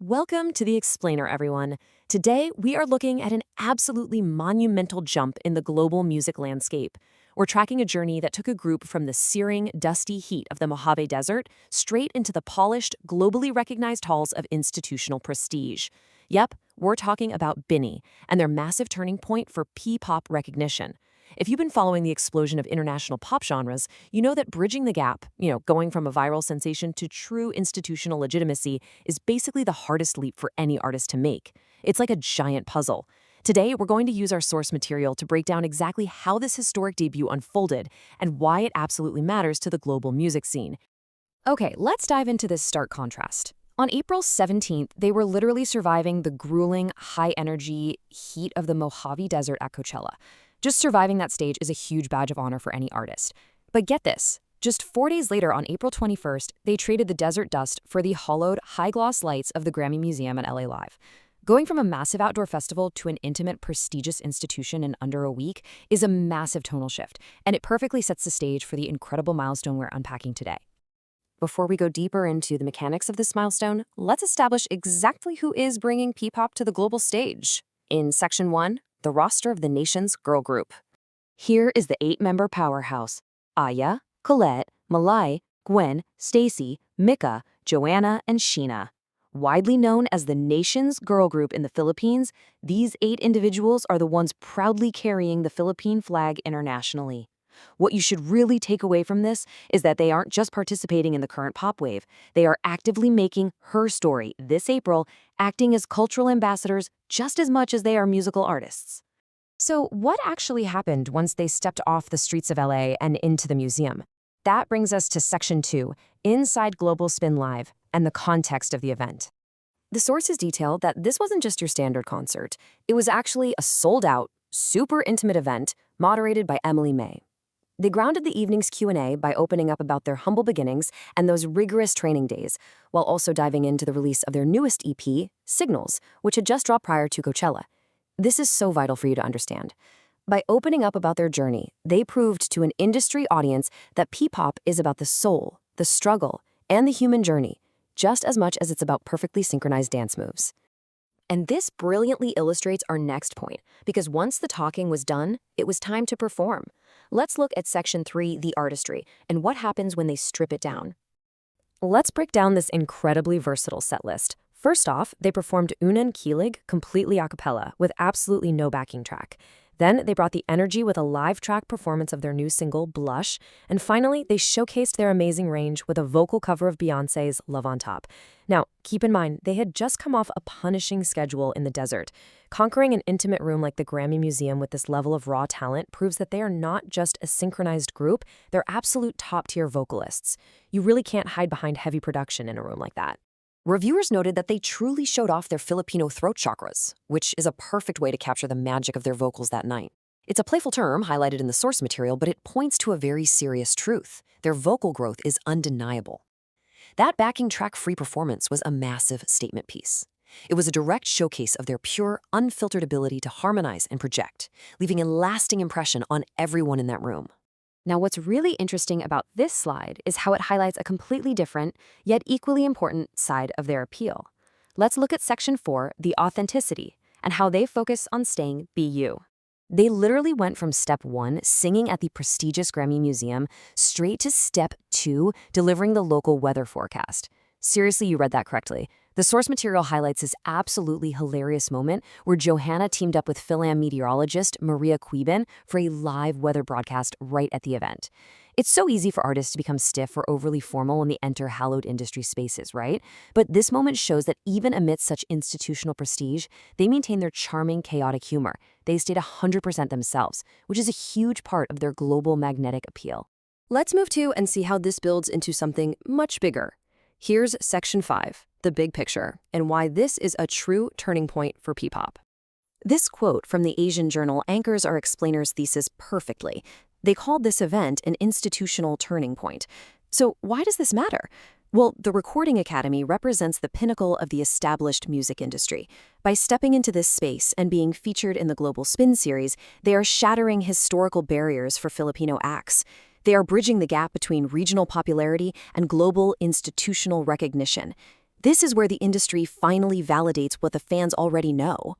Welcome to The Explainer, everyone. Today, we are looking at an absolutely monumental jump in the global music landscape. We're tracking a journey that took a group from the searing, dusty heat of the Mojave Desert straight into the polished, globally recognized halls of institutional prestige. Yep, we're talking about BINI and their massive turning point for P-pop recognition. If you've been following the explosion of international pop genres, you know that bridging the gap, going from a viral sensation to true institutional legitimacy is basically the hardest leap for any artist to make. It's like a giant puzzle. Today, we're going to use our source material to break down exactly how this historic debut unfolded and why it absolutely matters to the global music scene. Okay, let's dive into this stark contrast. On April 17th, they were literally surviving the grueling, high-energy heat of the Mojave Desert at Coachella. Just surviving that stage is a huge badge of honor for any artist. But get this, just 4 days later on April 21st, they traded the desert dust for the hollowed, high-gloss lights of the Grammy Museum at LA Live. Going from a massive outdoor festival to an intimate, prestigious institution in under a week is a massive tonal shift, and it perfectly sets the stage for the incredible milestone we're unpacking today. Before we go deeper into the mechanics of this milestone, let's establish exactly who is bringing P-pop to the global stage. In Section 1, the roster of the nation's girl group. Here is the 8-member powerhouse: Aya, Colette, Malai, Gwen, Stacy, Mika, Jhoanna, and Sheena. Widely known as the nation's girl group in the Philippines, these 8 individuals are the ones proudly carrying the Philippine flag internationally. What you should really take away from this is that they aren't just participating in the current pop wave. They are actively making her story this April, acting as cultural ambassadors just as much as they are musical artists. So what actually happened once they stepped off the streets of LA and into the museum? That brings us to Section 2, Inside Global Spin Live, and the context of the event. The sources detail that this wasn't just your standard concert. It was actually a sold-out, super intimate event moderated by Emily Mei. They grounded the evening's Q&A by opening up about their humble beginnings and those rigorous training days, while also diving into the release of their newest EP, Signals, which had just dropped prior to Coachella. This is so vital for you to understand. By opening up about their journey, they proved to an industry audience that P-pop is about the soul, the struggle, and the human journey, just as much as it's about perfectly synchronized dance moves. And this brilliantly illustrates our next point, because once the talking was done, it was time to perform. Let's look at Section 3, the artistry, and what happens when they strip it down. Let's break down this incredibly versatile set list. First off, they performed Unang Kilig completely a cappella, with absolutely no backing track. Then they brought the energy with a live track performance of their new single, Blush. And finally, they showcased their amazing range with a vocal cover of Beyoncé's Love on Top. Now, keep in mind, they had just come off a punishing schedule in the desert. Conquering an intimate room like the Grammy Museum with this level of raw talent proves that they are not just a synchronized group, they're absolute top-tier vocalists. You really can't hide behind heavy production in a room like that. Reviewers noted that they truly showed off their Filipino throat chakras, which is a perfect way to capture the magic of their vocals that night. It's a playful term highlighted in the source material, but it points to a very serious truth. Their vocal growth is undeniable. That backing track-free performance was a massive statement piece. It was a direct showcase of their pure, unfiltered ability to harmonize and project, leaving a lasting impression on everyone in that room. Now, what's really interesting about this slide is how it highlights a completely different, yet equally important side of their appeal. Let's look at Section 4, the authenticity, and how they focus on staying be you. They literally went from Step 1, singing at the prestigious Grammy Museum, straight to Step 2, delivering the local weather forecast. Seriously, you read that correctly. The source material highlights this absolutely hilarious moment where Jhoanna teamed up with Philam meteorologist Maria Cuiban for a live weather broadcast right at the event. It's so easy for artists to become stiff or overly formal when they enter hallowed industry spaces, right? But this moment shows that even amidst such institutional prestige, they maintain their charming, chaotic humor. They stayed 100% themselves, which is a huge part of their global magnetic appeal. Let's move to and see how this builds into something much bigger. Here's Section 5, the big picture, and why this is a true turning point for P-pop. This quote from the Asian Journal anchors our explainer's thesis perfectly. They called this event an institutional turning point. So why does this matter? Well, the Recording Academy represents the pinnacle of the established music industry. By stepping into this space and being featured in the Global Spin series, they are shattering historical barriers for Filipino acts. They are bridging the gap between regional popularity and global institutional recognition. This is where the industry finally validates what the fans already know.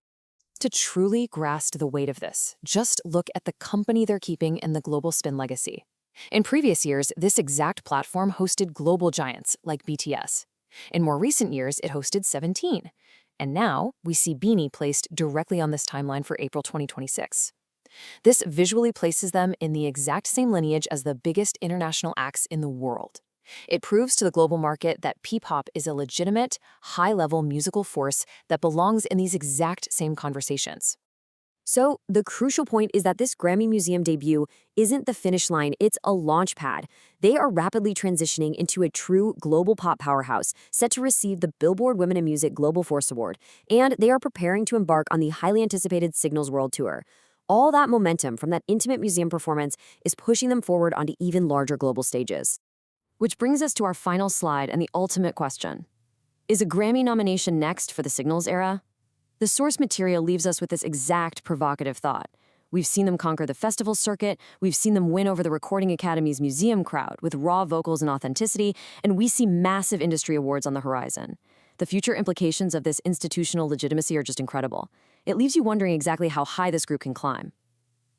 To truly grasp the weight of this, just look at the company they're keeping and the global spin legacy. In previous years, this exact platform hosted global giants like BTS. In more recent years, it hosted 17. And now, we see BINI placed directly on this timeline for April 2026. This visually places them in the exact same lineage as the biggest international acts in the world. It proves to the global market that P-pop is a legitimate, high-level musical force that belongs in these exact same conversations. So, the crucial point is that this Grammy Museum debut isn't the finish line, it's a launch pad. They are rapidly transitioning into a true global pop powerhouse, set to receive the Billboard Women in Music Global Force Award, and they are preparing to embark on the highly anticipated Signals World Tour. All that momentum from that intimate museum performance is pushing them forward onto even larger global stages. Which brings us to our final slide and the ultimate question. Is a Grammy nomination next for the Signals era? The source material leaves us with this exact provocative thought. We've seen them conquer the festival circuit, we've seen them win over the Recording Academy's museum crowd with raw vocals and authenticity, and we see massive industry awards on the horizon. The future implications of this institutional legitimacy are just incredible. It leaves you wondering exactly how high this group can climb.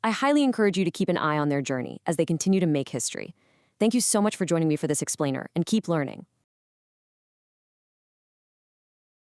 I highly encourage you to keep an eye on their journey as they continue to make history. Thank you so much for joining me for this explainer, and keep learning.